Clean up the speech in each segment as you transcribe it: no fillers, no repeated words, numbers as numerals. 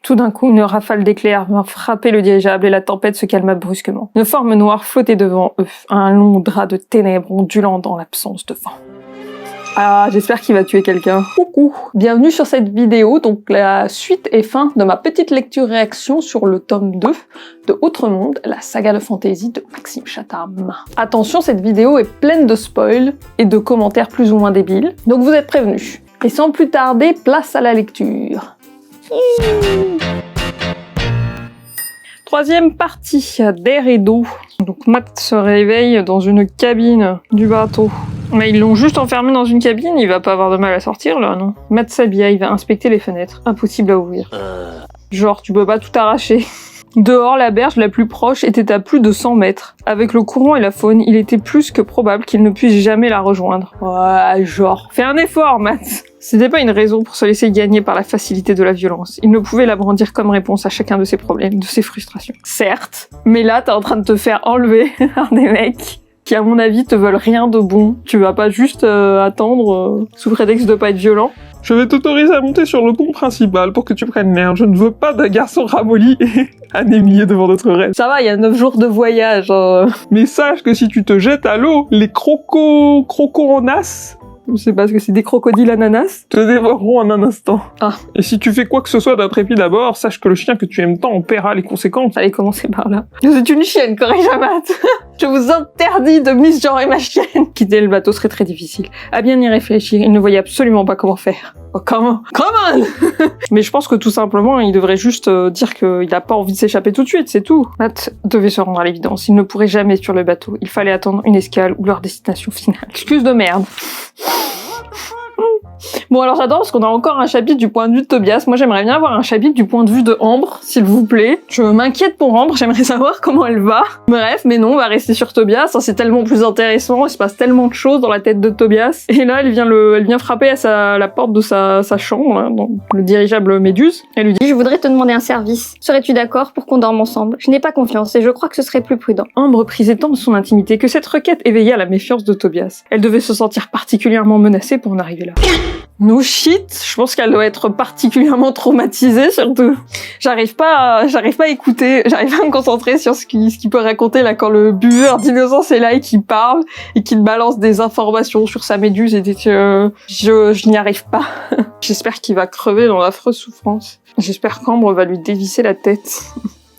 Tout d'un coup, une rafale d'éclairs vint frapper le dirigeable et la tempête se calma brusquement. Une forme noire flottait devant eux, un long drap de ténèbres ondulant dans l'absence de vent. Ah, j'espère qu'il va tuer quelqu'un. Coucou. Bienvenue sur cette vidéo, donc la suite et fin de ma petite lecture-réaction sur le tome 2 de Autre Monde, la saga de fantasy de Maxime Chatham. Attention, cette vidéo est pleine de spoils et de commentaires plus ou moins débiles, donc vous êtes prévenus. Et sans plus tarder, place à la lecture. Troisième partie, d'air et d'eau. Donc Matt se réveille dans une cabine du bateau. Mais ils l'ont juste enfermé dans une cabine, il va pas avoir de mal à sortir là, non? Matt s'habille, il va inspecter les fenêtres. Impossible à ouvrir. Genre, tu peux pas tout arracher. Dehors, la berge la plus proche était à plus de 100 mètres. Avec le courant et la faune, il était plus que probable qu'il ne puisse jamais la rejoindre. Ouais, genre, fais un effort, Matt. C'était pas une raison pour se laisser gagner par la facilité de la violence. Il ne pouvait la brandir comme réponse à chacun de ses problèmes, de ses frustrations. Certes, mais là, t'es en train de te faire enlever par des mecs qui, à mon avis, te veulent rien de bon. Tu vas pas juste attendre sous prétexte de pas être violent. Je vais t'autoriser à monter sur le pont principal pour que tu prennes l'air. Je ne veux pas d'un garçon ramolli et anémié devant notre reine. Ça va, il y a 9 jours de voyage. Mais sache que si tu te jettes à l'eau, les crocos en as, je sais pas ce que c'est, des crocodiles ananas, te dévoreront en un instant. Ah. Et si tu fais quoi que ce soit d'intrépide à bord, sache que le chien que tu aimes tant en paiera les conséquences. Allez, commencez par là. Vous êtes une chienne, corrige Matt. Je vous interdis de misgenrer ma chienne. Quitter le bateau serait très difficile. À bien y réfléchir, il ne voyait absolument pas comment faire. Oh, come on. Mais je pense que tout simplement, il devrait juste dire qu'il a pas envie de s'échapper tout de suite, c'est tout. Matt devait se rendre à l'évidence. Il ne pourrait jamais sur le bateau. Il fallait attendre une escale ou leur destination finale. Excuse de merde. Bon, alors j'adore parce qu'on a encore un chapitre du point de vue de Tobias. Moi, j'aimerais bien avoir un chapitre du point de vue de Ambre, s'il vous plaît. Je m'inquiète pour Ambre, j'aimerais savoir comment elle va. Bref, mais non, on va rester sur Tobias. C'est tellement plus intéressant, il se passe tellement de choses dans la tête de Tobias. Et là, elle vient frapper à la porte de sa chambre, là, dans le dirigeable Méduse. Elle lui dit: Je voudrais te demander un service. Serais-tu d'accord pour qu'on dorme ensemble? Je n'ai pas confiance et je crois que ce serait plus prudent. Ambre prisait tant de son intimité que cette requête éveilla la méfiance de Tobias. Elle devait se sentir particulièrement menacée pour en arriver là. No shit, je pense qu'elle doit être particulièrement traumatisée, surtout. J'arrive pas à écouter, j'arrive pas à me concentrer sur ce qu'il peut raconter là quand le buveur d'innocence est là et qu'il parle et qu'il balance des informations sur sa méduse et que je n'y arrive pas. J'espère qu'il va crever dans l'affreuse souffrance. J'espère qu'Ambre va lui dévisser la tête.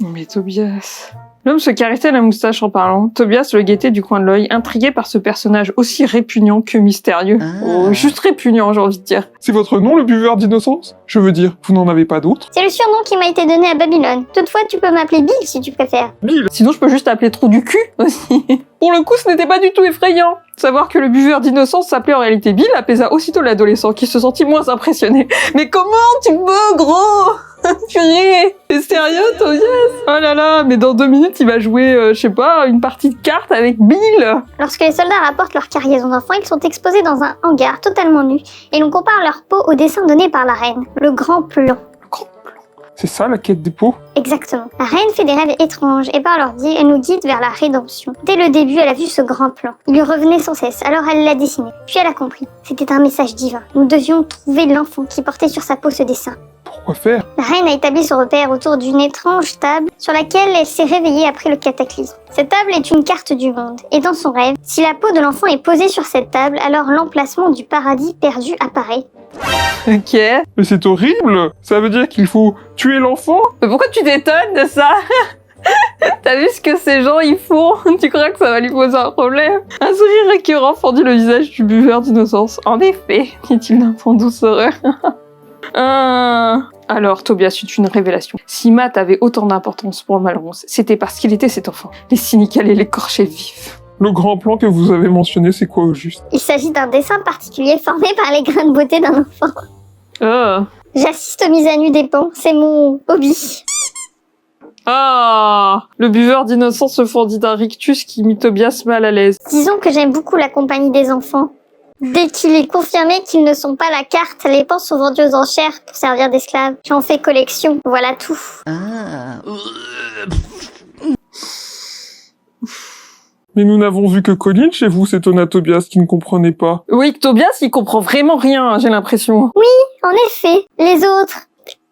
Mais Tobias... L'homme se caressait la moustache en parlant. Tobias le guettait du coin de l'œil, intrigué par ce personnage aussi répugnant que mystérieux. Oh, juste répugnant, j'ai envie de dire. C'est votre nom, le buveur d'innocence? Je veux dire, vous n'en avez pas d'autre? C'est le surnom qui m'a été donné à Babylone. Toutefois, tu peux m'appeler Bill si tu préfères. Bill! Sinon, je peux juste t'appeler Trou du cul aussi. Pour le coup, ce n'était pas du tout effrayant. Savoir que le buveur d'innocence s'appelait en réalité Bill apaisa aussitôt l'adolescent qui se sentit moins impressionné. Mais comment tu peux, gros? Purée! T'es sérieux, Tobias? Oh là là, mais dans 2 minutes, il va jouer, je sais pas, une partie de cartes avec Bill. Lorsque les soldats rapportent leur cargaison d'enfants, ils sont exposés dans un hangar totalement nus et l'on compare leur peau au dessin donné par la reine, le grand plan. C'est ça la quête des peaux? Exactement. La reine fait des rêves étranges et par l'ordi, elle nous guide vers la rédemption. Dès le début, elle a vu ce grand plan. Il lui revenait sans cesse, alors elle l'a dessiné. Puis elle a compris. C'était un message divin. Nous devions trouver l'enfant qui portait sur sa peau ce dessin. Pourquoi faire? La reine a établi son repère autour d'une étrange table sur laquelle elle s'est réveillée après le cataclysme. Cette table est une carte du monde. Et dans son rêve, si la peau de l'enfant est posée sur cette table, alors l'emplacement du paradis perdu apparaît. Ok. Mais c'est horrible! Ça veut dire qu'il faut tuer l'enfant? Mais pourquoi tu t'étonnes de ça? T'as vu ce que ces gens ils font? Tu crois que ça va lui poser un problème? Un sourire récurrent fendit le visage du buveur d'innocence. En effet, dit-il d'un ton doucereux. Alors, Tobias eut une révélation. Si Matt avait autant d'importance pour Malronce, c'était parce qu'il était cet enfant. Les cyniques allaient l'écorcher vif. Le grand plan que vous avez mentionné, c'est quoi au juste? Il s'agit d'un dessin particulier formé par les grains de beauté d'un enfant. Oh. J'assiste aux mises à nu des pans, c'est mon hobby. Ah, le buveur d'innocence se fendit d'un rictus qui mit Tobias mal à l'aise. Disons que j'aime beaucoup la compagnie des enfants. Dès qu'il est confirmé qu'ils ne sont pas la carte, les pans sont vendus aux enchères pour servir d'esclaves. J'en fais collection, voilà tout. Mais nous n'avons vu que Colin chez vous, s'étonna Tobias qui ne comprenait pas. Oui, Tobias, il comprend vraiment rien, j'ai l'impression. En effet, les autres,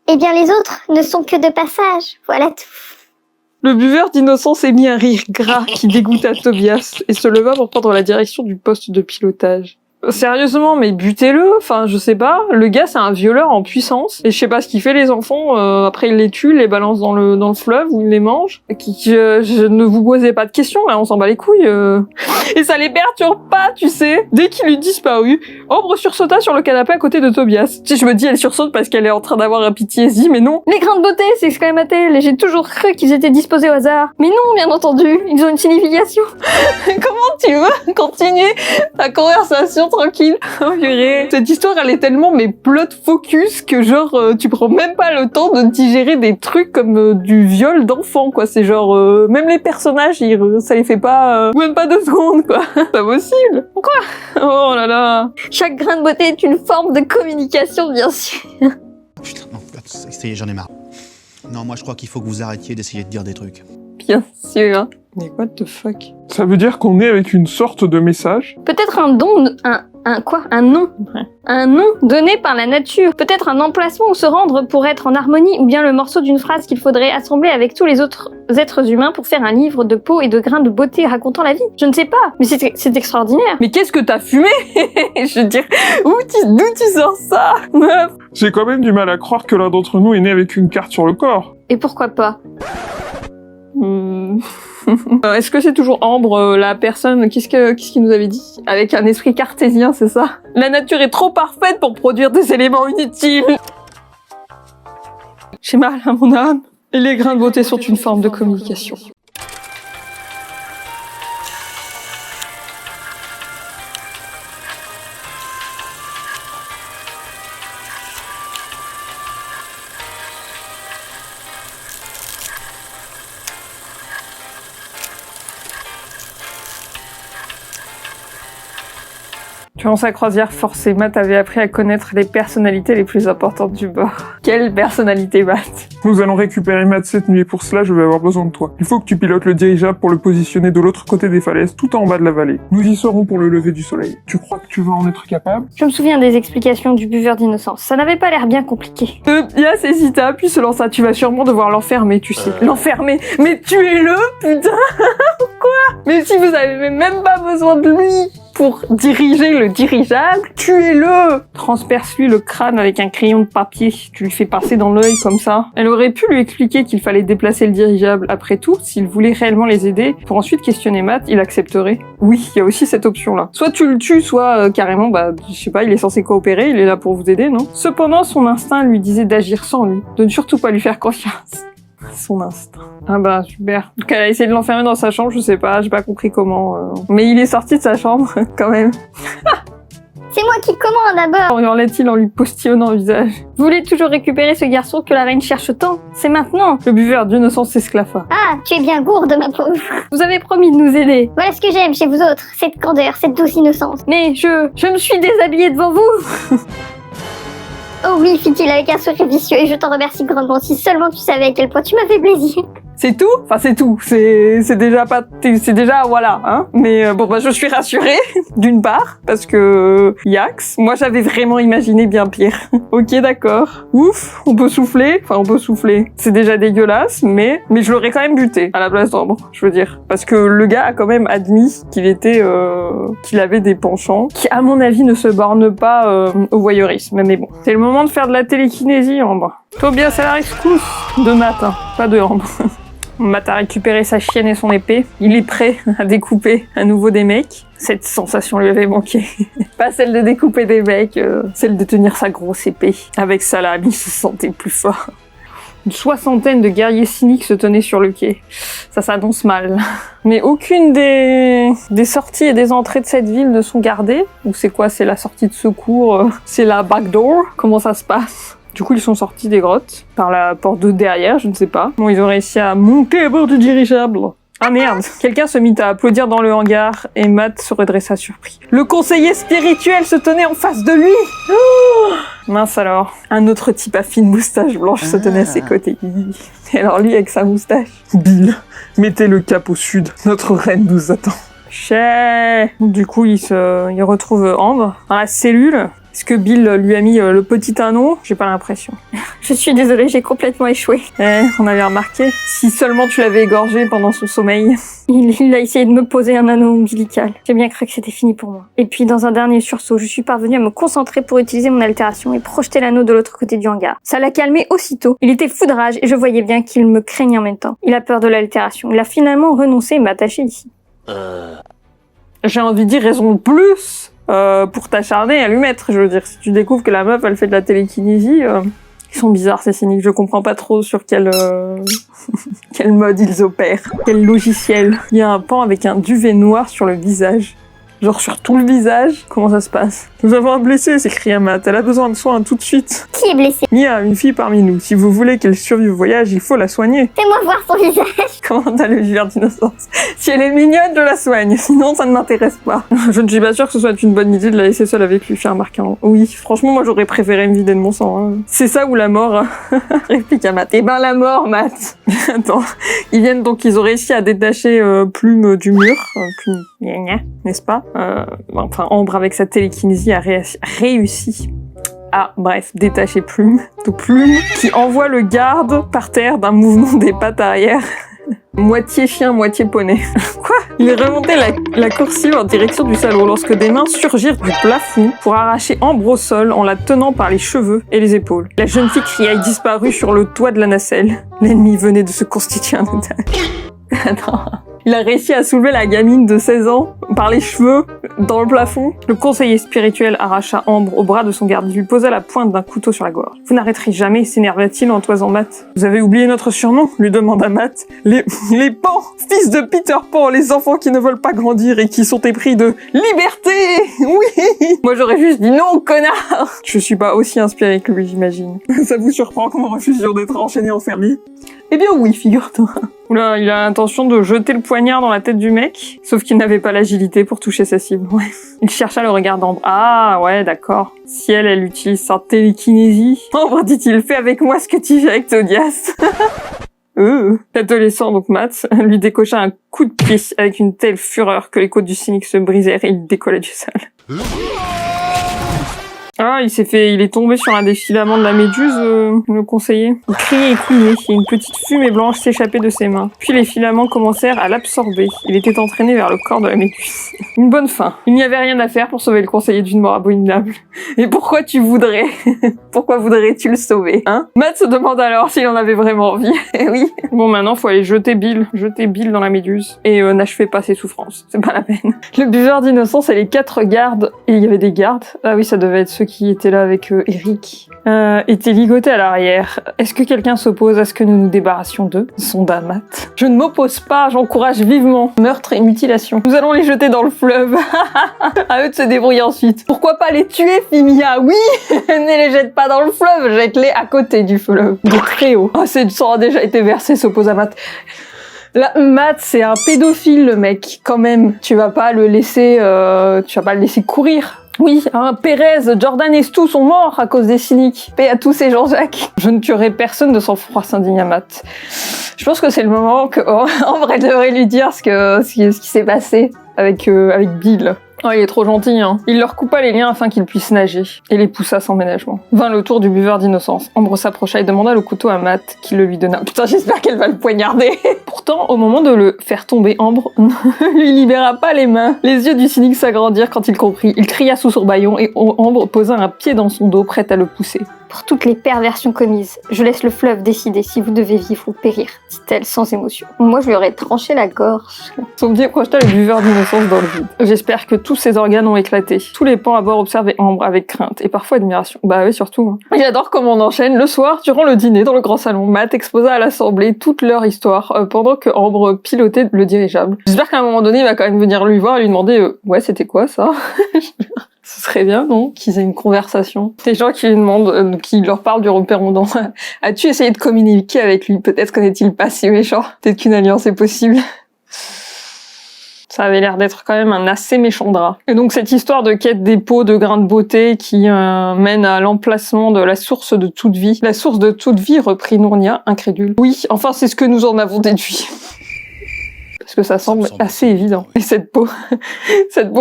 Eh bien, les autres ne sont que de passage. Voilà tout. Le buveur d'innocence émit un rire gras qui dégoûta Tobias et se leva pour prendre la direction du poste de pilotage. Sérieusement, mais butez-le, enfin je sais pas, le gars c'est un violeur en puissance, et je sais pas ce qu'il fait les enfants, après il les tue, les balance dans le fleuve, ou il les mange, je ne vous posez pas de questions, là on s'en bat les couilles, et ça les perturbe pas, tu sais. Dès qu'il eut disparu, Ambre sursauta sur le canapé à côté de Tobias. Tu sais, je me dis elle sursaute parce qu'elle est en train d'avoir un PTSD, mais non. Les grains de beauté s'exclama-t-elle, et j'ai toujours cru qu'ils étaient disposés au hasard. Mais non, bien entendu, ils ont une signification. Comment tu veux continuer ta conversation tranquille? Oh purée. Cette histoire, elle est tellement plot focus que genre, tu prends même pas le temps de digérer des trucs comme du viol d'enfant, quoi. C'est genre, même les personnages, ça les fait pas, même pas 2 secondes, quoi. Pas possible. Quoi? Oh là là. Chaque grain de beauté est une forme de communication, bien sûr. Putain, non, ça y est, j'en ai marre. Non, moi je crois qu'il faut que vous arrêtiez d'essayer de dire des trucs. Bien sûr. Mais what the fuck? Ça veut dire qu'on est avec une sorte de message? Peut-être un don, un nom. Ouais. Un nom donné par la nature. Peut-être un emplacement où se rendre pour être en harmonie, ou bien le morceau d'une phrase qu'il faudrait assembler avec tous les autres êtres humains pour faire un livre de peau et de grains de beauté racontant la vie. Je ne sais pas, mais c'est extraordinaire. Mais qu'est-ce que t'as fumé? Je veux dire, d'où tu sors ça? Meuf. J'ai quand même du mal à croire que l'un d'entre nous est né avec une carte sur le corps. Et pourquoi pas? Est-ce que c'est toujours Ambre, la personne, qu'est-ce qu'il nous avait dit? Avec un esprit cartésien, c'est ça? La nature est trop parfaite pour produire des éléments inutiles. J'ai mal à mon âme. Et les grains de beauté sont une forme de communication. Durant sa croisière forcée, Matt avait appris à connaître les personnalités les plus importantes du bord. Quelle personnalité, Matt? Nous allons récupérer Matt cette nuit et pour cela, je vais avoir besoin de toi. Il faut que tu pilotes le dirigeable pour le positionner de l'autre côté des falaises, tout en bas de la vallée. Nous y serons pour le lever du soleil. Tu crois que tu vas en être capable? Je me souviens des explications du buveur d'innocence. Ça n'avait pas l'air bien compliqué. Tobias hésita, puis se lança. Tu vas sûrement devoir l'enfermer, tu sais. L'enfermer? Mais tuez-le, putain. Quoi? Mais si vous avez même pas besoin de lui pour diriger le dirigeable, tuez-le! Transperce-lui le crâne avec un crayon de papier. Tu lui fais passer dans l'œil comme ça. Elle aurait pu lui expliquer qu'il fallait déplacer le dirigeable. Après tout, s'il voulait réellement les aider, pour ensuite questionner Matt, il accepterait. Oui, il y a aussi cette option-là. Soit tu le tues, soit carrément, je sais pas, il est censé coopérer, il est là pour vous aider, non? Cependant, son instinct lui disait d'agir sans lui, de ne surtout pas lui faire confiance. Son instinct. Ah bah super. Donc elle a essayé de l'enfermer dans sa chambre, je sais pas, j'ai pas compris comment. Mais il est sorti de sa chambre, quand même. C'est moi qui commande d'abord. Hurlait-il en lui postillonnant le visage. Vous voulez toujours récupérer ce garçon que la reine cherche tant? C'est maintenant. Le buveur d'innocence s'esclaffa. Ah, tu es bien gourde, ma pauvre. Vous avez promis de nous aider. Voilà ce que j'aime chez vous autres, cette candeur, cette douce innocence. Mais je me suis déshabillée devant vous. Oh oui, fit-il avec un sourire vicieux, et je t'en remercie grandement. Si seulement tu savais à quel point tu m'as fait plaisir. C'est tout? Enfin, c'est tout. C'est déjà pas, c'est déjà, voilà, hein. Mais bon, je suis rassurée, d'une part, parce que, Yax, moi j'avais vraiment imaginé bien pire. Ok, d'accord. Ouf, on peut souffler. Enfin, on peut souffler. C'est déjà dégueulasse, mais je l'aurais quand même buté, à la place d'Ambre, je veux dire. Parce que le gars a quand même admis qu'il avait des penchants, qui, à mon avis, ne se bornent pas au voyeurisme. Mais bon. C'est le moment de faire de la télékinésie, Ambre. Tobias à la rescousse de Matt, hein, pas de Ambre. Matt a récupéré sa chienne et son épée. Il est prêt à découper à nouveau des mecs. Cette sensation lui avait manqué. Pas celle de découper des mecs, celle de tenir sa grosse épée. Avec sa lame, il se sentait plus fort. Une soixantaine de guerriers cyniques se tenaient sur le quai. Ça s'annonce mal. Mais aucune des sorties et des entrées de cette ville ne sont gardées. Ou c'est quoi? C'est la sortie de secours? C'est la backdoor? Comment ça se passe? Du coup, ils sont sortis des grottes, par la porte de derrière, je ne sais pas. Bon, ils ont réussi à monter à bord du dirigeable. Ah merde! Quelqu'un se mit à applaudir dans le hangar, et Matt se redressa surpris. Le conseiller spirituel se tenait en face de lui! Oh, mince alors. Un autre type à fine moustache blanche se tenait à ses côtés. Et alors lui, avec sa moustache. Bill, mettez le cap au sud. Notre reine nous attend. Chais. Du coup, il retrouve Ambre dans la cellule. Est-ce que Bill lui a mis le petit anneau? J'ai pas l'impression. Je suis désolée, j'ai complètement échoué. On avait remarqué. Si seulement tu l'avais égorgé pendant son sommeil. Il a essayé de me poser un anneau ombilical. J'ai bien cru que c'était fini pour moi. Et puis, dans un dernier sursaut, je suis parvenue à me concentrer pour utiliser mon altération et projeter l'anneau de l'autre côté du hangar. Ça l'a calmé aussitôt. Il était fou de rage et je voyais bien qu'il me craignait en même temps. Il a peur de l'altération. Il a finalement renoncé et m'a attaché ici. J'ai envie de dire raison de plus pour t'acharner à lui mettre. Je veux dire, si tu découvres que la meuf, elle fait de la télékinésie... Ils sont bizarres, ces cyniques. Je comprends pas trop sur quel mode ils opèrent. Quel logiciel. Il y a un pan avec un duvet noir sur le visage. Genre sur tout le visage. Comment ça se passe? Nous avons un blessé, s'écria Matt. Elle a besoin de soins tout de suite. Qui est blessé? Mia, une fille parmi nous. Si vous voulez qu'elle survive au voyage, il faut la soigner. Fais-moi voir son visage. Comment t'as le vivre d'innocence? Si elle est mignonne, je la soigne. Sinon, ça ne m'intéresse pas. Je ne suis pas sûre que ce soit une bonne idée de la laisser seule avec lui, fait remarquer. Oui, franchement, moi, j'aurais préféré me vider de mon sang. Hein. C'est ça ou la mort? Réplique à Matt. Eh ben, la mort, Matt. Attends. Ils ont réussi à détacher Plume du mur. Plume, n'est-ce pas? Enfin, Ambre, avec sa télékinésie, a réussi à, détacher Plume. Donc Plume qui envoie le garde par terre d'un mouvement des pattes arrière. Moitié chien, moitié poney. Quoi? Il est remonté la coursive en direction du salon lorsque des mains surgirent du plafond pour arracher Ambre au sol en la tenant par les cheveux et les épaules. La jeune fille cria et disparut sur le toit de la nacelle. L'ennemi venait de se constituer un otage. Attends... Il a réussi à soulever la gamine de 16 ans par les cheveux dans le plafond. Le conseiller spirituel arracha Ambre au bras de son garde. Il lui posa la pointe d'un couteau sur la gorge. « Vous n'arrêterez jamais » s'énerva-t-il en toisant Matt. « Vous avez oublié notre surnom » lui demanda Matt. « Les Pans, fils de Peter Pan, les enfants qui ne veulent pas grandir et qui sont épris de liberté. Oui. Moi j'aurais juste dit non, connard. Je suis pas aussi inspiré que lui, j'imagine. Ça vous surprend que nous refusions d'être enchaînés en fermier? Eh bien oui, figure-toi. Oula, il a l'intention de jeter le poignard dans la tête du mec, sauf qu'il n'avait pas l'agilité pour toucher sa cible. Ouais. Il chercha le regard d'Ambre. Ah, ouais, d'accord. Si elle utilise sa télékinésie. Ambre, dit-il, fais avec moi ce que tu fais avec Todias. L'adolescent, donc Matt, lui décocha un coup de pied avec une telle fureur que les côtes du cynique se brisèrent et il décolla du sol. Ah, il est tombé sur un des filaments de la méduse, le conseiller. Il criait et couinait, et une petite fumée blanche s'échappait de ses mains. Puis les filaments commencèrent à l'absorber. Il était entraîné vers le corps de la méduse. Une bonne fin. Il n'y avait rien à faire pour sauver le conseiller d'une mort abominable. Et pourquoi pourquoi voudrais-tu le sauver, hein? Matt se demande alors s'il en avait vraiment envie. Eh oui. Bon, maintenant, faut aller jeter Bill dans la méduse. Et n'achevez pas ses souffrances. C'est pas la peine. Le buveur d'innocence et les 4 gardes. Et il y avait des gardes. Ah oui, ça devait être ceux qui étaient là avec Eric, étaient ligotés à l'arrière. Est-ce que quelqu'un s'oppose à ce que nous nous débarrassions d'eux? Sonda Matt. Je ne m'oppose pas, j'encourage vivement. Meurtre et mutilation. Nous allons les jeter dans le fleuve. À eux de se débrouiller ensuite. Pourquoi pas les tuer, Fimia? Oui. Ne les jette pas dans le fleuve, jette-les à côté du fleuve. De très haut. Oh, c'est du sang a déjà été versé, s'oppose à Matt. Là, Matt, c'est un pédophile, le mec, quand même. Tu vas pas le laisser courir. Oui, hein, Pérez, Jordan et Stu sont morts à cause des cyniques. Paix à tous ces Jean-Jacques. Je ne tuerai personne de sang-froid, s'indigna Matt. Je pense que c'est le moment que Ambre devrait lui dire ce qui s'est passé avec Bill. Oh, il est trop gentil, hein. Il leur coupa les liens afin qu'ils puissent nager, et les poussa sans ménagement. Vint le tour du buveur d'innocence. Ambre s'approcha et demanda le couteau à Matt, qui le lui donna. Putain, j'espère qu'elle va le poignarder. Pourtant, au moment de le faire tomber, Ambre ne lui libéra pas les mains. Les yeux du cynique s'agrandirent quand il comprit. Il cria sous sourbaillon et Ambre posa un pied dans son dos, prête à le pousser. Pour toutes les perversions commises, je laisse le fleuve décider si vous devez vivre ou périr, dit-elle sans émotion. Moi, je lui aurais tranché la gorge. Son pied projeta le buveur d'innocence dans le vide. J'espère que tous ses organes ont éclaté. Tous les pans à bord observaient Ambre avec crainte et parfois admiration. Bah oui, surtout. Hein. J'adore comment on enchaîne. Le soir, durant le dîner dans le grand salon, Matt exposa à l'assemblée toute leur histoire pendant que Ambre pilotait le dirigeable. J'espère qu'à un moment donné, il va quand même venir lui voir et lui demander ouais, c'était quoi ça? Ce serait bien, non? Qu'ils aient une conversation. Des gens qui lui demandent, qui leur parlent du repérondant. As-tu essayé de communiquer avec lui? Peut-être que n'est-il pas si méchant. Peut-être qu'une alliance est possible. Ça avait l'air d'être quand même un assez méchant drap. Et donc cette histoire de quête des pots de grains de beauté qui mène à l'emplacement de la source de toute vie. La source de toute vie, reprit Nournia, incrédule. Oui, enfin c'est ce que nous en avons déduit. Parce que ça semble assez évident. Et cette peau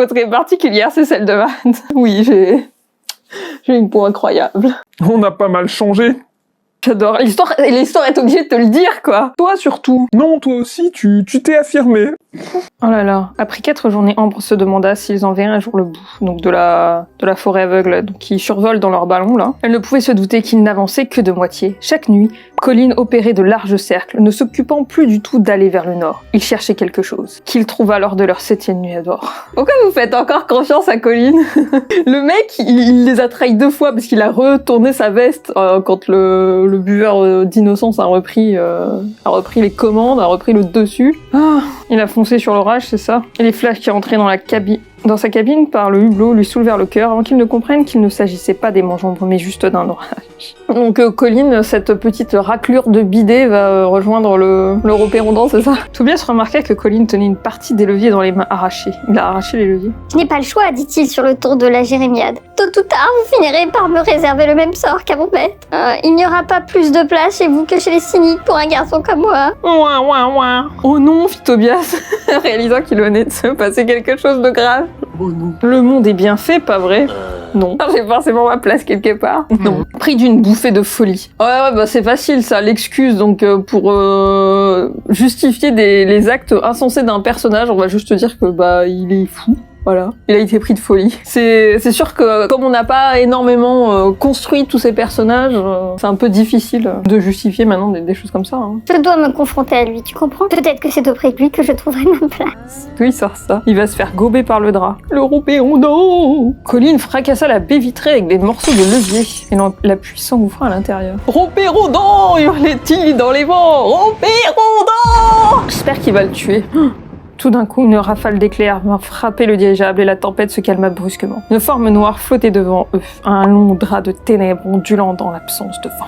très particulière, c'est celle de Matt. Oui, J'ai une peau incroyable. On a pas mal changé. J'adore. L'histoire est obligée de te le dire, quoi. Toi, surtout. Non, toi aussi, tu t'es affirmé. Oh là là. Après 4 journées, Ambre se demanda s'ils enverraient un jour le bout, donc de la forêt aveugle, donc qui survole dans leur ballon, là. Elle ne pouvait se douter qu'ils n'avançaient que de moitié. Chaque nuit, Colin opérait de larges cercles, ne s'occupant plus du tout d'aller vers le nord. Il cherchait quelque chose, qu'il trouva lors de leur 7e nuit à bord. Pourquoi vous faites encore confiance à Colin? Le mec, il les a trahis 2 fois parce qu'il a retourné sa veste quand le buveur d'innocence a repris les commandes, a repris le dessus. Ah, il a foncé sur l'orage, c'est ça. Et les flashs qui rentraient dans sa cabine par le hublot lui soulevèrent le cœur avant qu'il ne comprenne qu'il ne s'agissait pas des mangeombres mais juste d'un orage. Donc Colin, cette petite raclure de bidet, va rejoindre l'Européron, c'est ça? Tobias remarqua que Colin tenait une partie des leviers dans les mains arrachées. Il a arraché les leviers. Je n'ai pas le choix, dit-il sur le ton de la jérémiade. Tôt ou tard, vous finirez par me réserver le même sort qu'à mon maître. Il n'y aura pas plus de place chez vous que chez les cyniques pour un garçon comme moi. Ouah, ouah, ouah. Oh non, fit Tobias, réalisant qu'il venait de se passer quelque chose de grave. Oh non. Le monde est bien fait, pas vrai? Non. J'ai forcément ma place quelque part. Non. Pris d'une bouffée de folie. Ouais, bah c'est facile ça, l'excuse. Donc pour justifier les actes insensés d'un personnage, on va juste dire que bah il est fou. Voilà, il a été pris de folie. C'est sûr que comme on n'a pas énormément construit tous ces personnages, c'est un peu difficile de justifier maintenant des choses comme ça. Hein. Je dois me confronter à lui, tu comprends? Peut-être que c'est auprès de lui que je trouverai ma place. Oui, ça. Il va se faire gober par le drap. L'Européron d'eau. Colin fracassa la baie vitrée avec des morceaux de levier et la pluie s'engouffra à l'intérieur. Européron d'eau, hurlait-il dans les vents. Européron d'eau. J'espère qu'il va le tuer. Tout d'un coup, une rafale d'éclairs vint frapper le dirigeable et la tempête se calma brusquement. Une forme noire flottait devant eux, un long drap de ténèbres ondulant dans l'absence de vent.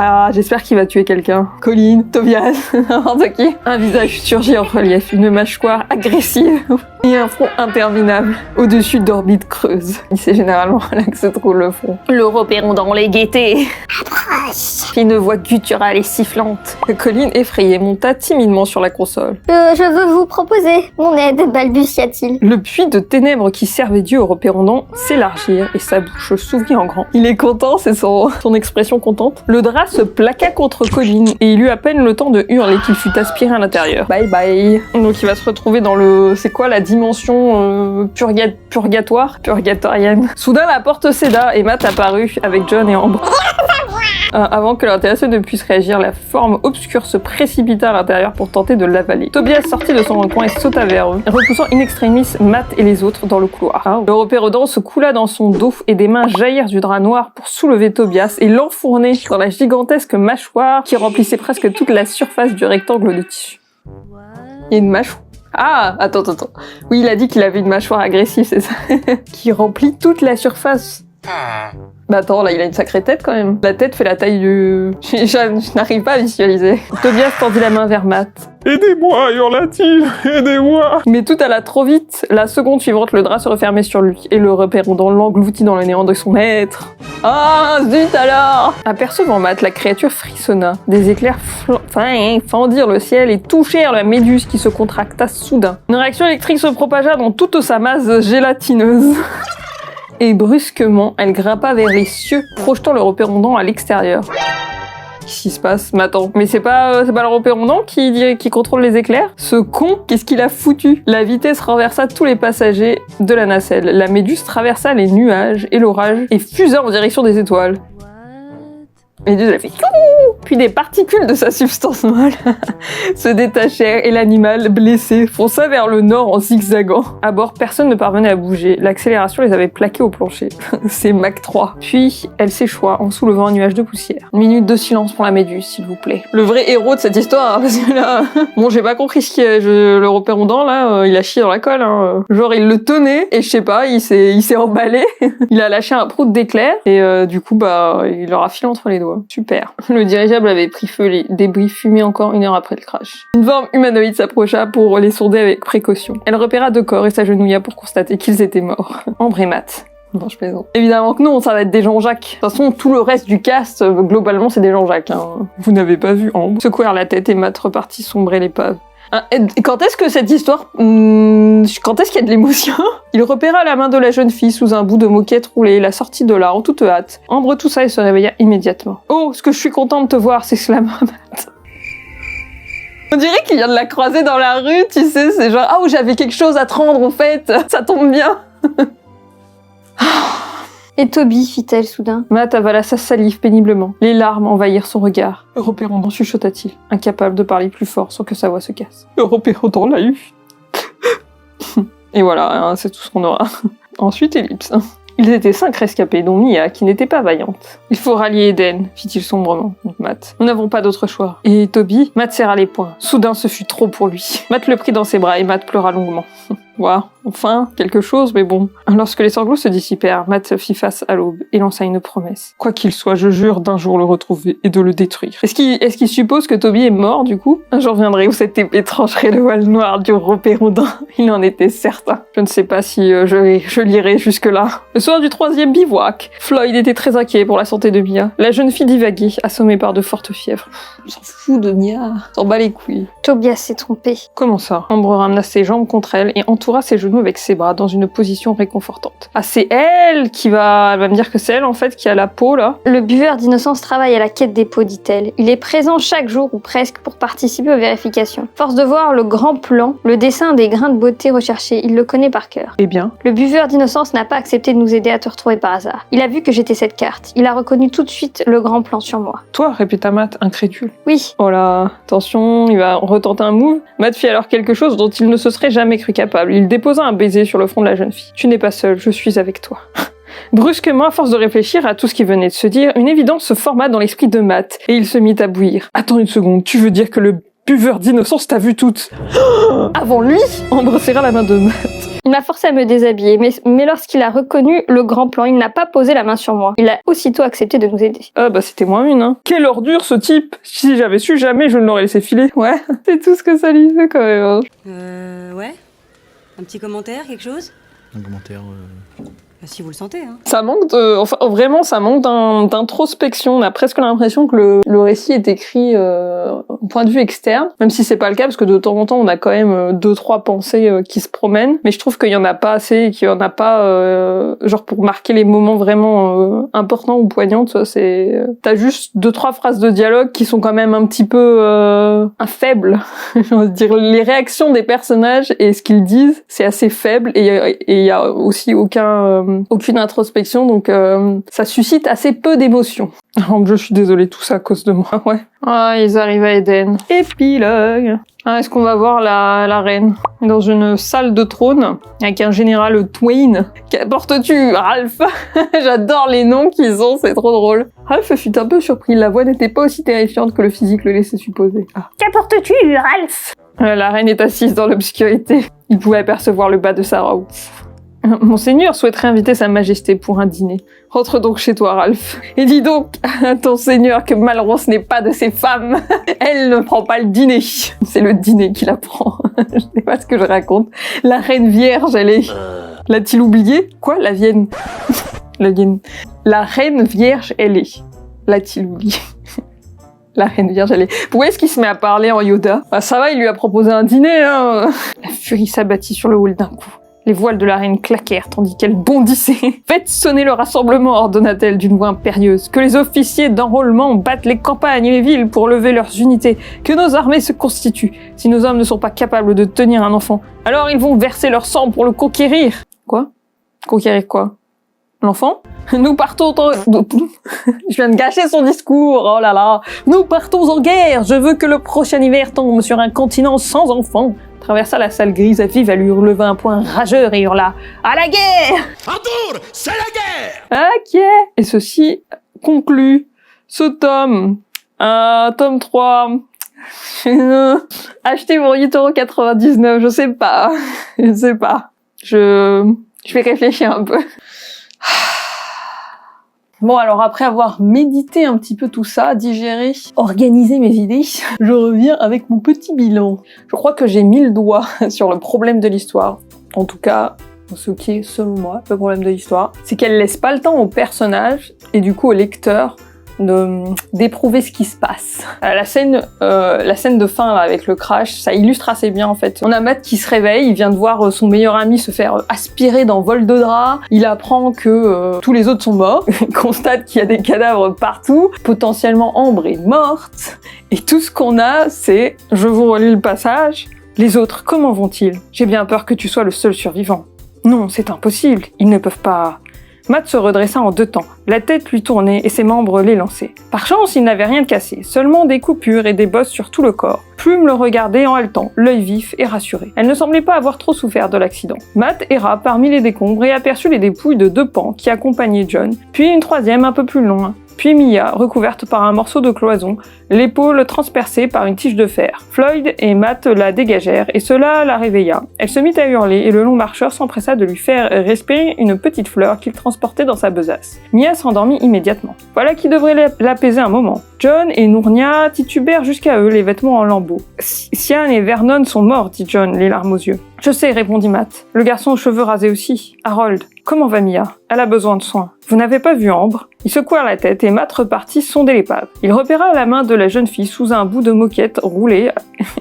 Ah, j'espère qu'il va tuer quelqu'un. Colin, Tobias, n'importe qui. Un visage surgit en relief, une mâchoire agressive et un front interminable au-dessus d'orbites creuses. C'est généralement là que se trouve le front. L'Européron dans les gaietés. Approche. Une voix gutturale et sifflante. Colin, effrayé, monta timidement sur la console. Je veux vous proposer mon aide, balbutia-t-il. Le puits de ténèbres qui servait Dieu au Européron s'élargit et sa bouche s'ouvrit en grand. Il est content, c'est son expression contente. Le drap se plaqua contre Colin et il eut à peine le temps de hurler qu'il fut aspiré à l'intérieur. Bye bye. Donc il va se retrouver dans le... C'est quoi la dimension purgatorienne. Soudain la porte céda et Matt apparut avec John et Ambre. Avant que l'intéressé ne puisse réagir, la forme obscure se précipita à l'intérieur pour tenter de l'avaler. Tobias sortit de son recoin et sauta vers eux, repoussant in extremis Matt et les autres dans le couloir. L'Européron se coula dans son dos et des mains jaillirent du drap noir pour soulever Tobias et l'enfourner dans la gigantesque mâchoire qui remplissait presque toute la surface du rectangle de tissu. Il y a une mâchoire. Ah, attends. Oui, il a dit qu'il avait une mâchoire agressive, c'est ça. Qui remplit toute la surface. Bah attends, là il a une sacrée tête quand même. La tête fait la taille du... Je n'arrive pas à visualiser. Tobias tendit la main vers Matt. Aidez-moi, hurla-t-il, aidez-moi. Mais tout alla trop vite. La seconde suivante, le drap se refermait sur lui et le Européron l'engloutit dans le néant de son maître. Ah, zut alors. Apercevant Matt, la créature frissonna. Des éclairs fendirent le ciel et touchèrent la méduse qui se contracta soudain. Une réaction électrique se propagea dans toute sa masse gélatineuse. Et brusquement, elle grimpa vers les cieux, projetant l'Européron à l'extérieur. Qu'est-ce qui se passe? Mais attends, mais c'est pas l'Européron qui contrôle les éclairs? Ce con, qu'est-ce qu'il a foutu? La vitesse renversa tous les passagers de la nacelle. La méduse traversa les nuages et l'orage et fusa en direction des étoiles. La méduse a fait puis des particules de sa substance molle se détachèrent et l'animal, blessé, fonça vers le nord en zigzagant. À bord, personne ne parvenait à bouger. L'accélération les avait plaqués au plancher. C'est Mach 3. Puis, elle s'échoua en soulevant un nuage de poussière. Une minute de silence pour la méduse, s'il vous plaît. Le vrai héros de cette histoire, hein, parce que là... Bon, j'ai pas compris ce qu'il y a. L'Européron là, il a chié dans la colle. Hein. Genre, il le tenait, et je sais pas, il s'est emballé. Il a lâché un prout d'éclair, et du coup, bah, il leur a filé entre les doigts. Super. Le dirigeable avait pris feu, les débris fumaient encore 1 heure après le crash. Une forme humanoïde s'approcha pour les sonder avec précaution. Elle repéra 2 corps et s'agenouilla pour constater qu'ils étaient morts. Ambre et Matt. Non, je plaisante. Évidemment que non, ça va être des Jean-Jacques. De toute façon, tout le reste du cast, globalement, c'est des Jean-Jacques. Hein. Vous n'avez pas vu Ambre secouèrent la tête et Matt repartit sombrer l'épave. Et quand est-ce que cette histoire... quand est-ce qu'il y a de l'émotion? Il repéra la main de la jeune fille sous un bout de moquette roulée et la sortit de là en toute hâte. Ambre toussa et se réveilla immédiatement. « Oh, ce que je suis contente de te voir !» s'exclama Matt. On dirait qu'il vient de la croiser dans la rue, tu sais, c'est genre « Ah, oh, j'avais quelque chose à te rendre, en fait, ça tombe bien !» Et Toby, fit-elle soudain. Matt avala sa salive péniblement. Les larmes envahirent son regard. « Européron, chuchota-t-il, incapable de parler plus fort sans que sa voix se casse. « Européron dans la eu. » Et voilà, hein, c'est tout ce qu'on aura. Ensuite, ellipse. Ils étaient 5 rescapés, dont Mia, qui n'était pas vaillante. « Il faut rallier Eden, fit-il sombrement. Matt. Nous n'avons pas d'autre choix. » Et Toby, Matt serra les poings. Soudain, ce fut trop pour lui. Matt le prit dans ses bras et Matt pleura longuement. Waouh, enfin, quelque chose, mais bon. Lorsque les sanglots se dissipèrent, Matt fit face à l'aube et lança une promesse. Quoi qu'il soit, je jure d'un jour le retrouver et de le détruire. Est-ce qu'il suppose que Toby est mort, du coup? Un jour viendrai où cette épée trancherait le voile noir du Ropérodin. Il en était certain. Je ne sais pas si je lirai jusque-là. Le soir du 3e bivouac, Floyd était très inquiet pour la santé de Mia. La jeune fille divaguait, assommée par de fortes fièvres. On s'en fout de Mia. S'en bat les couilles. Tobias s'est trompé. Comment ça? Ambre ramena ses jambes contre elle et entoura ses genoux avec ses bras dans une position réconfortante. Ah, c'est elle qui va... Elle va me dire que c'est elle, en fait, qui a la peau, là. Le buveur d'innocence travaille à la quête des peaux, dit-elle. Il est présent chaque jour ou presque pour participer aux vérifications. Force de voir le grand plan, le dessin des grains de beauté recherchés, il le connaît par cœur. Eh bien. Le buveur d'innocence n'a pas accepté de nous aider à te retrouver par hasard. Il a vu que j'étais cette carte. Il a reconnu tout de suite le grand plan sur moi. Toi, répéta Matt, incrédule. Oui. Oh là, attention, il va retenter un move. Matt fit alors quelque chose dont il ne se serait jamais cru capable. Il déposa un baiser sur le front de la jeune fille. Tu n'es pas seule, je suis avec toi. Brusquement, à force de réfléchir à tout ce qu'il venait de se dire, une évidence se forma dans l'esprit de Matt, et il se mit à bouillir. Attends une seconde, tu veux dire que le buveur d'innocence t'a vu toute? Avant lui? Ambre serra la main de Matt. Il m'a forcé à me déshabiller, mais lorsqu'il a reconnu le grand plan, il n'a pas posé la main sur moi. Il a aussitôt accepté de nous aider. Ah bah c'était moins une, hein. Quelle ordure ce type! Si j'avais su, jamais je ne l'aurais laissé filer. Ouais, c'est tout ce que ça lui fait quand même. Ouais. Un petit commentaire, quelque chose? Un commentaire... Si vous le sentez, hein. Ça manque de... Enfin, vraiment, ça manque d'introspection. On a presque l'impression que le récit est écrit au point de vue externe, même si c'est pas le cas, parce que de temps en temps, on a quand même 2-3 pensées qui se promènent. Mais je trouve qu'il y en a pas assez, et qu'il y en a pas... genre pour marquer les moments vraiment importants ou poignants, tu vois, c'est... T'as juste 2-3 phrases de dialogue qui sont quand même un petit peu faibles. Je veux dire, les réactions des personnages et ce qu'ils disent, c'est assez faible, et il y a aussi aucune introspection, donc ça suscite assez peu d'émotions. Oh, je suis désolée, tout ça à cause de moi, ouais. Ah, ils arrivent à Eden. Épilogue. Ah, est-ce qu'on va voir la reine dans une salle de trône avec un général Twain? Qu'apportes-tu, Ralph? J'adore les noms qu'ils ont, c'est trop drôle. Ralph fut un peu surpris, la voix n'était pas aussi terrifiante que le physique le laissait supposer. Ah. Qu'apportes-tu, Ralph? La reine est assise dans l'obscurité. Il pouvait apercevoir le bas de sa robe. Monseigneur souhaiterait inviter sa majesté pour un dîner. Rentre donc chez toi, Ralph. Et dis donc à ton seigneur que Malrose n'est pas de ces femmes. Elle ne prend pas le dîner. C'est le dîner qui la prend. Je sais pas ce que je raconte. La reine vierge, elle est... L'a-t-il oublié? Quoi, la Vienne? La Vienne. La reine vierge, elle est... L'a-t-il oublié? La reine vierge, elle est... Pourquoi est-ce qu'il se met à parler en Yoda? Bah, ça va, il lui a proposé un dîner, hein. La furie s'abattit sur le hall d'un coup. Les voiles de la reine claquèrent tandis qu'elle bondissait. « Faites sonner le rassemblement !» ordonna-t-elle d'une voix impérieuse. « Que les officiers d'enrôlement battent les campagnes et les villes pour lever leurs unités. Que nos armées se constituent. Si nos hommes ne sont pas capables de tenir un enfant, alors ils vont verser leur sang pour le conquérir. » Quoi? Conquérir quoi? L'enfant? Nous partons Je viens de gâcher son discours, oh là là. Nous partons en guerre. Je veux que le prochain hiver tombe sur un continent sans enfants. Traversa la salle grise à vive allure, leva un poing rageur et hurla « À la guerre !» Arthur, c'est la guerre! Ok. Et ceci conclut ce tome. Tome 3. Achetez pour 8,99€, je sais pas. Je sais pas. Je vais réfléchir un peu. Bon, alors après avoir médité un petit peu tout ça, digéré, organisé mes idées, je reviens avec mon petit bilan. Je crois que j'ai mis le doigt sur le problème de l'histoire. En tout cas, ce qui est, selon moi, le problème de l'histoire, c'est qu'elle laisse pas le temps aux personnages, et du coup au lecteur, d'éprouver ce qui se passe. La scène de fin là, avec le crash, ça illustre assez bien en fait. On a Matt qui se réveille, il vient de voir son meilleur ami se faire aspirer dans vol de drap, il apprend que tous les autres sont morts, il constate qu'il y a des cadavres partout, potentiellement Ambre est morte, et tout ce qu'on a c'est, je vous relis le passage, les autres, comment vont-ils? J'ai bien peur que tu sois le seul survivant. Non, c'est impossible, ils ne peuvent pas... Matt se redressa en 2 temps, la tête lui tournait et ses membres l'élançaient. Par chance, il n'avait rien de cassé, seulement des coupures et des bosses sur tout le corps. Plume le regardait en haletant, l'œil vif et rassuré. Elle ne semblait pas avoir trop souffert de l'accident. Matt erra parmi les décombres et aperçut les dépouilles de 2 pans qui accompagnaient John, puis une 3e un peu plus loin, puis Mia, recouverte par un morceau de cloison, l'épaule transpercée par une tige de fer. Floyd et Matt la dégagèrent et cela la réveilla. Elle se mit à hurler et le long marcheur s'empressa de lui faire respirer une petite fleur qu'il transportait dans sa besace. Mia s'endormit immédiatement. Voilà qui devrait l'apaiser un moment. John et Nournia titubèrent jusqu'à eux, les vêtements en lambeaux. Sian et Vernon sont morts, dit John, les larmes aux yeux. Je sais, répondit Matt. Le garçon aux cheveux rasés aussi. Harold, comment va Mia? Elle a besoin de soins. Vous n'avez pas vu Ambre? Ils secouèrent la tête et Matt repartit sonder l'épave. Il repéra la main de la jeune fille sous un bout de moquette roulé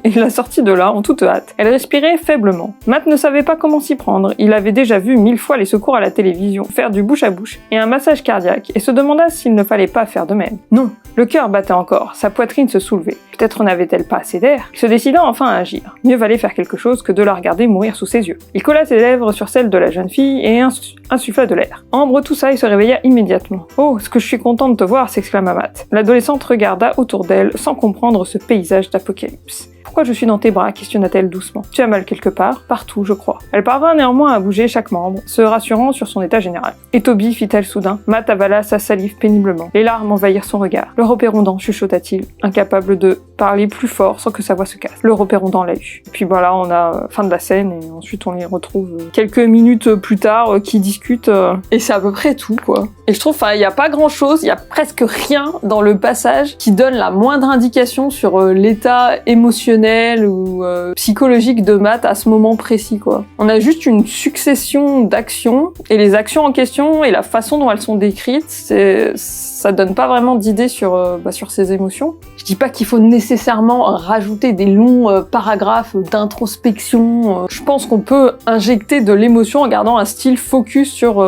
et la sortit de là en toute hâte. Elle respirait faiblement. Matt ne savait pas comment s'y prendre. Il avait déjà vu 1000 fois les secours à la télévision faire du bouche à bouche et un massage cardiaque et se demanda s'il ne fallait pas faire de même. Non, le cœur battait encore, sa poitrine se soulevait. Peut-être n'avait-elle pas assez d'air? Il se décida enfin à agir. Mieux valait faire quelque chose que de la regarder mourir sous ses yeux. Il colla ses lèvres sur celles de la jeune fille et insuffla de l'air. Ambre toussa et se réveilla immédiatement. « Oh, ce que je suis contente de te voir !» s'exclama Matt. L'adolescente regarda autour d'elle sans comprendre ce paysage d'apocalypse. « Pourquoi je suis dans tes bras ?» questionna-t-elle doucement. « Tu as mal quelque part, partout, je crois. » Elle parvint néanmoins à bouger chaque membre, se rassurant sur son état général. « Et Toby ?» fit-elle soudain. Matt avala sa salive péniblement. Les larmes envahirent son regard. « Le repérondant » chuchota-t-il, incapable de parler plus fort sans que sa voix se casse. Le repérondant l'a eu. Et puis voilà, on a fin de la scène et ensuite on les retrouve quelques minutes plus tard qui discutent et c'est à peu près tout quoi. Et je trouve, il n'y a pas grand chose, il y a presque rien dans le passage qui donne la moindre indication sur l'état émotionnel ou psychologique de Matt à ce moment précis quoi. On a juste une succession d'actions et les actions en question et la façon dont elles sont décrites, ça donne pas vraiment d'idée sur ses émotions. Je dis pas qu'il faut nécessairement rajouter des longs paragraphes d'introspection. Je pense qu'on peut injecter de l'émotion en gardant un style focus sur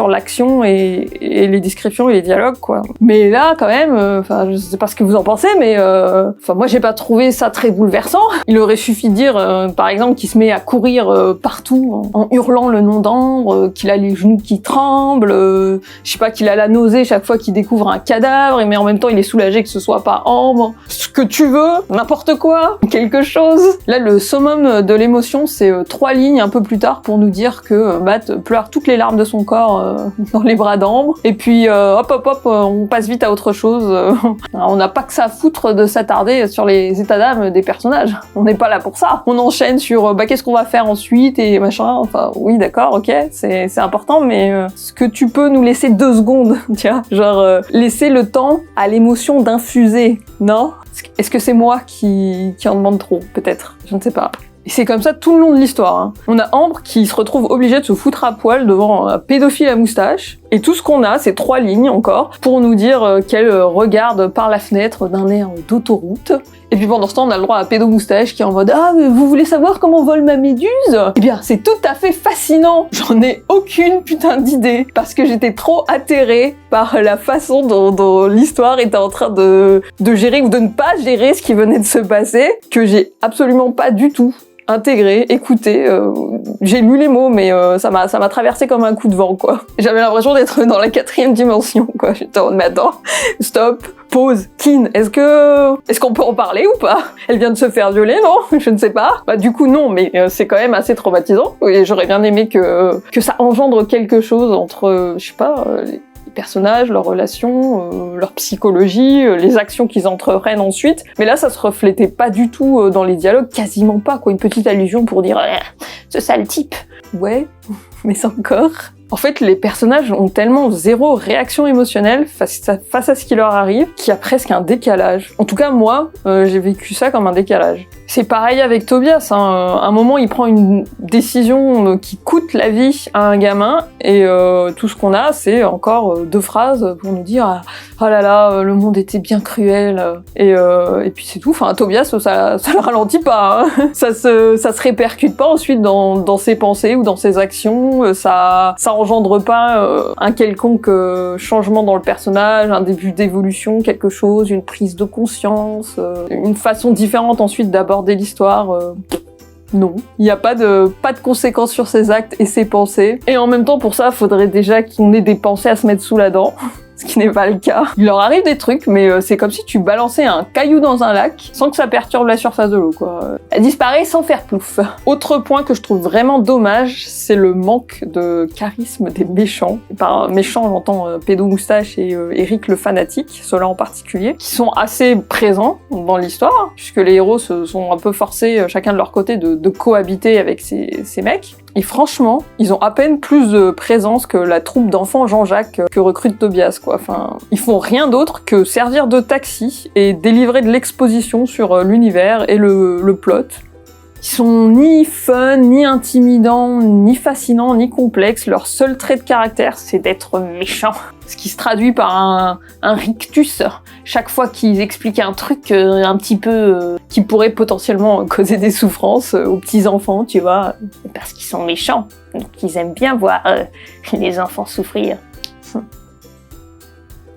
l'action et les descriptions et les dialogues, quoi. Mais là, quand même, je sais pas ce que vous en pensez, mais moi, j'ai pas trouvé ça très bouleversant. Il aurait suffi de dire, par exemple, qu'il se met à courir partout en hurlant le nom d'Ambre, qu'il a les genoux qui tremblent, je sais pas, qu'il a la nausée chaque fois qu'il découvre un cadavre, mais en même temps, il est soulagé que ce soit pas Ambre. Ce que tu veux, n'importe quoi, quelque chose. Là, le summum de l'émotion, c'est 3 lignes un peu plus tard pour nous dire que Matt pleure toutes les larmes de son corps dans les bras d'Ambre. Et puis, on passe vite à autre chose. On n'a pas que ça à foutre de s'attarder sur les états d'âme des personnages. On n'est pas là pour ça. On enchaîne sur qu'est-ce qu'on va faire ensuite et machin. Enfin, oui, d'accord, ok, c'est important, mais est-ce que tu peux nous laisser 2 secondes, tiens, genre laisser le temps à l'émotion d'infuser, non? Est-ce que c'est moi qui en demande trop, peut-être? Je ne sais pas. Et c'est comme ça tout le long de l'histoire. Hein. On a Ambre qui se retrouve obligée de se foutre à poil devant un pédophile à moustache. Et tout ce qu'on a, c'est 3 lignes encore, pour nous dire qu'elle regarde par la fenêtre d'un air d'autoroute. Et puis pendant ce temps, on a le droit à un pédo-moustache qui est en mode « Ah, mais vous voulez savoir comment vole ma méduse ?» Eh bien, c'est tout à fait fascinant. J'en ai aucune putain d'idée, parce que j'étais trop atterrée par la façon dont l'histoire était en train de gérer ou de ne pas gérer ce qui venait de se passer, que j'ai absolument pas du tout intégré, écouté. J'ai lu les mots, mais ça m'a traversé comme un coup de vent, quoi. J'avais l'impression d'être dans la 4e dimension, quoi. J'étais en mode, mais attends, stop, pause, Kin, est-ce qu'on peut en parler ou pas? Elle vient de se faire violer, non? Je ne sais pas. Bah du coup non, mais c'est quand même assez traumatisant. Et j'aurais bien aimé que ça engendre quelque chose entre, je sais pas, les personnages, leurs relations, leur psychologie, les actions qu'ils entreprennent ensuite. Mais là, ça se reflétait pas du tout dans les dialogues, quasiment pas, quoi. Une petite allusion pour dire ce sale type. Ouais, mais c'est encore. En fait, les personnages ont tellement zéro réaction émotionnelle face à ce qui leur arrive qu'il y a presque un décalage. En tout cas, moi, j'ai vécu ça comme un décalage. C'est pareil avec Tobias, hein. À un moment, il prend une décision qui coûte la vie à un gamin et tout ce qu'on a, c'est encore 2 phrases pour nous dire « Oh là là, le monde était bien cruel » et puis c'est tout. Enfin, Tobias, ça le ralentit pas. Hein. Ça se répercute pas ensuite dans ses pensées ou dans ses actions. Ça engendre pas un quelconque changement dans le personnage, un début d'évolution, quelque chose, une prise de conscience, une façon différente ensuite d'aborder l'histoire. Non, il n'y a pas de conséquences sur ses actes et ses pensées. Et en même temps, pour ça, faudrait déjà qu'on ait des pensées à se mettre sous la dent. Ce qui n'est pas le cas. Il leur arrive des trucs, mais c'est comme si tu balançais un caillou dans un lac sans que ça perturbe la surface de l'eau, quoi. Elle disparaît sans faire plouf. Autre point que je trouve vraiment dommage, c'est le manque de charisme des méchants. Et par méchants, j'entends Pédo Moustache et Eric le Fanatique, ceux-là en particulier, qui sont assez présents dans l'histoire, puisque les héros se sont un peu forcés, chacun de leur côté, de cohabiter avec ces mecs. Et franchement, ils ont à peine plus de présence que la troupe d'enfants Jean-Jacques que recrute Tobias, quoi. Enfin, ils font rien d'autre que servir de taxi et délivrer de l'exposition sur l'univers et le plot. Ils sont ni fun, ni intimidants, ni fascinants, ni complexes. Leur seul trait de caractère, c'est d'être méchants. Ce qui se traduit par un rictus chaque fois qu'ils expliquent un truc un petit peu qui pourrait potentiellement causer des souffrances aux petits-enfants, tu vois. Parce qu'ils sont méchants, donc ils aiment bien voir les enfants souffrir.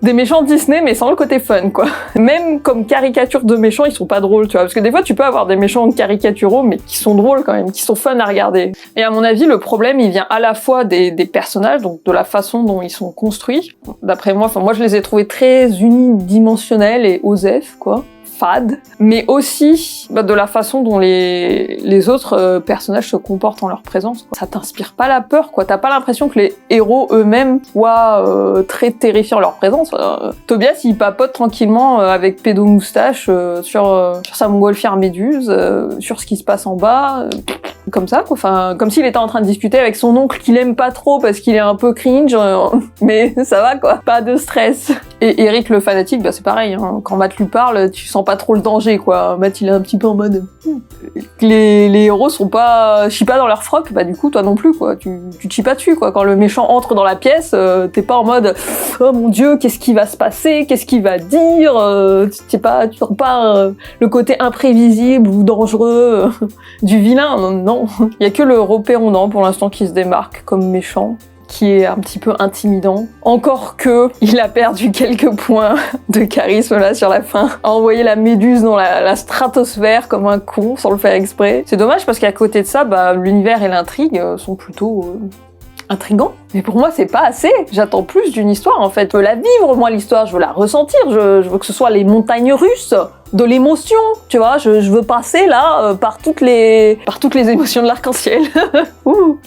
Des méchants Disney, mais sans le côté fun, quoi. Même comme caricature de méchants, ils sont pas drôles, tu vois. Parce que des fois, tu peux avoir des méchants caricaturaux, mais qui sont drôles quand même, qui sont fun à regarder. Et à mon avis, le problème, il vient à la fois des personnages, donc de la façon dont ils sont construits. D'après moi, moi, je les ai trouvés très unidimensionnels et osef, quoi. Fade, mais aussi de la façon dont les autres personnages se comportent en leur présence, quoi. Ça t'inspire pas la peur, quoi. T'as pas l'impression que les héros eux-mêmes soient très terrifiés en leur présence. Tobias, il papote tranquillement avec Pédo Moustache sur sa montgolfière méduse, sur ce qui se passe en bas, comme ça, quoi. Enfin, comme s'il était en train de discuter avec son oncle qu'il aime pas trop parce qu'il est un peu cringe, mais ça va, quoi. Pas de stress. Et Eric le Fanatique, c'est pareil, hein. Quand Matt lui parle, tu sens pas trop le danger, quoi. Matt, il est un petit peu en mode... Les héros chient pas dans leur froc, du coup, toi non plus, quoi. Tu chies pas dessus, quoi. Quand le méchant entre dans la pièce, t'es pas en mode « Oh mon Dieu, qu'est-ce qui va se passer? Qu'est-ce qu'il va dire ?» Tu sens pas le côté imprévisible ou dangereux du vilain, non. Il y a que le Ropéondant, pour l'instant, qui se démarque comme méchant, qui est un petit peu intimidant. Encore que, il a perdu quelques points de charisme là sur la fin, a envoyé la méduse dans la stratosphère comme un con, sans le faire exprès. C'est dommage parce qu'à côté de ça, l'univers et l'intrigue sont plutôt intrigants. Mais pour moi, c'est pas assez. J'attends plus d'une histoire, en fait. Je veux la vivre, moi, l'histoire. Je veux la ressentir. Je veux que ce soit les montagnes russes de l'émotion, tu vois. Je veux passer, là, par toutes les émotions de l'arc-en-ciel.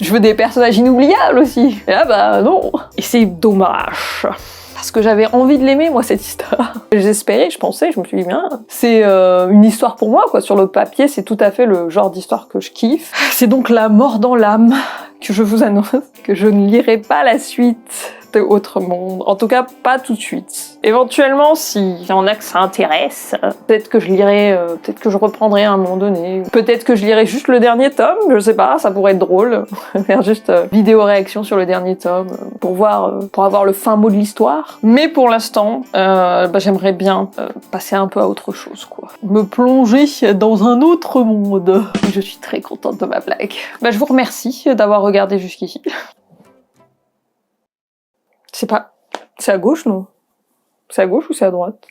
Je veux des personnages inoubliables, aussi. Et là, non. Et c'est dommage. Parce que j'avais envie de l'aimer, moi, cette histoire. J'espérais, je pensais, je me suis dit, bien, c'est une histoire pour moi, quoi. Sur le papier, c'est tout à fait le genre d'histoire que je kiffe. C'est donc la mort dans l'âme que je vous annonce que je ne lirai pas la suite de Autre Monde. En tout cas, pas tout de suite. Éventuellement, s'il y en a que ça intéresse, peut-être que je lirai, peut-être que je reprendrai à un moment donné. Peut-être que je lirai juste le dernier tome, je sais pas, ça pourrait être drôle. Faire juste vidéo réaction sur le dernier tome, pour avoir le fin mot de l'histoire. Mais pour l'instant, j'aimerais bien passer un peu à autre chose, quoi. Me plonger dans un autre monde. Je suis très contente de ma blague. Je vous remercie d'avoir regardé jusqu'ici. C'est à gauche, non? C'est à gauche ou c'est à droite?